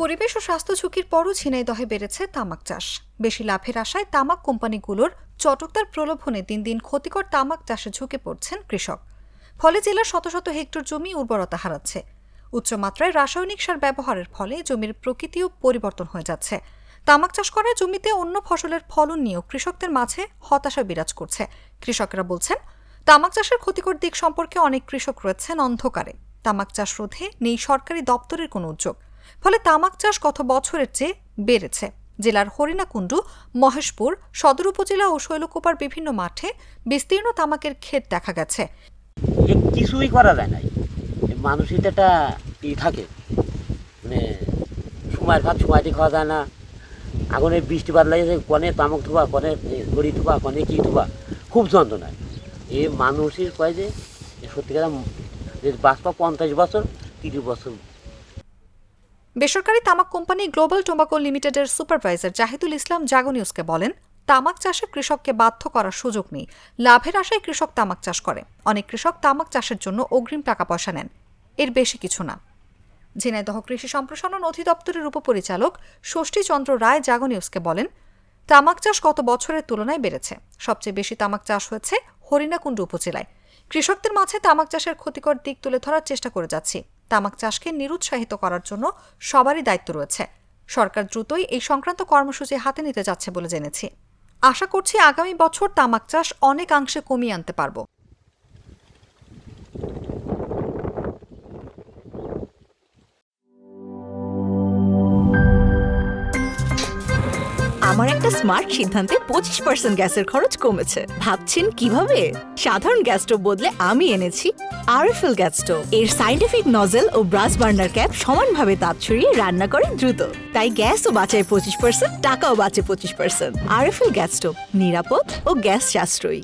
পরিবেশ ও স্বাস্থ্য ঝুঁকির পরও ঝিনাইদহে বেড়েছে তামাক চাষ। বেশি লাভের আশায় তামাক কোম্পানিগুলোর চটকদার প্রলোভনে দিন দিন ক্ষতিকর তামাক চাষে ঝুঁকে পড়ছেন কৃষক। ফলে জেলার শত শত হেক্টর জমি উর্বরতা হারাচ্ছে। উচ্চমাত্রায় রাসায়নিক সার ব্যবহারের ফলে জমির প্রকৃতিও পরিবর্তন হয়ে যাচ্ছে। তামাক চাষ করা জমিতে অন্য ফসলের ফলন নিয়েও কৃষকদের মাঝে হতাশা বিরাজ করছে। কৃষকেরা বলছেন, তামাক চাষের ক্ষতিকর দিক সম্পর্কে অনেক কৃষক রয়েছেন অন্ধকারে। তামাক চাষ রোধে নেই সরকারি দপ্তরের কোনো উদ্যোগ। ফলে তামাক চাষ গত বছরের চেয়ে বেড়েছে। জেলার হরিণাকুণ্ডু, মহেশপুর, সদর উপজেলা ও শৈলকুপার বিভিন্ন মাঠে বিস্তীর্ণ তামাকের ক্ষেত দেখা গেছে। কিছুই করা যায় না, মানুষই তো একটা থাকে, মানে সময়ের ভাত সময়তে খাওয়া যায় না। আগুনের বৃষ্টি বাদ লাগে, কনে তামাক থোবা, কনে ঘড়ি থোবা, কনে কি থোবা, খুব যন্ত্রণায়। এই মানুষের কয় যে সত্যিকার বাঁচবা 50 বছর 30 বছর। বেসরকারি তামাক কোম্পানি গ্লোবাল টোবাকো লিমিটেডের সুপারভাইজার জাহিদুল ইসলাম জাগো নিউজকে বলেন, তামাক চাষে কৃষককে বাধ্য করার সুযোগ নেই। লাভের আশায় কৃষক তামাক চাষ করে। অনেক কৃষক তামাক চাষের জন্য অগ্রিম টাকা পয়সা নেন, এর বেশি কিছু না। ঝিনাইদহ কৃষি সম্প্রসারণ অধিদপ্তরের উপপরিচালক ষষ্ঠী চন্দ্র রায় জাগো নিউজকে বলেন, তামাক চাষ গত বছরের তুলনায় বেড়েছে। সবচেয়ে বেশি তামাক চাষ হয়েছে হরিণাকুণ্ডু উপজেলায়। কৃষকদের মাঝে তামাক চাষের ক্ষতিকর দিক তুলে ধরার চেষ্টা করে যাচ্ছি। তামাক চাষকে নিরুৎসাহিত করার জন্য সবারই দায়িত্ব রয়েছে। সরকার দ্রুতই এই সংক্রান্ত কর্মসূচি হাতে নিতে যাচ্ছে বলে জেনেছি। আশা করছি আগামী বছর তামাক চাষ অনেকাংশে কমিয়ে আনতে পারব। আমার একটা স্মার্ট সিদ্ধান্তে 25% গ্যাসের খরচ কমেছে। ভাবছেন কিভাবে? সাধারণ গ্যাস স্টোভ বদলে আমি এনেছি আরএফএল গ্যাস স্টোভ। এর সাইন্টিফিক নজল ও ব্রাস বার্নার ক্যাপ সমানভাবে তাপ ছড়িয়ে রান্না করে দ্রুত। তাই গ্যাসও বাঁচায় 25%, টাকাও বাঁচে 25%। আরএফএল গ্যাস স্টোভ নিরাপদ ও গ্যাস সাশ্রয়ী।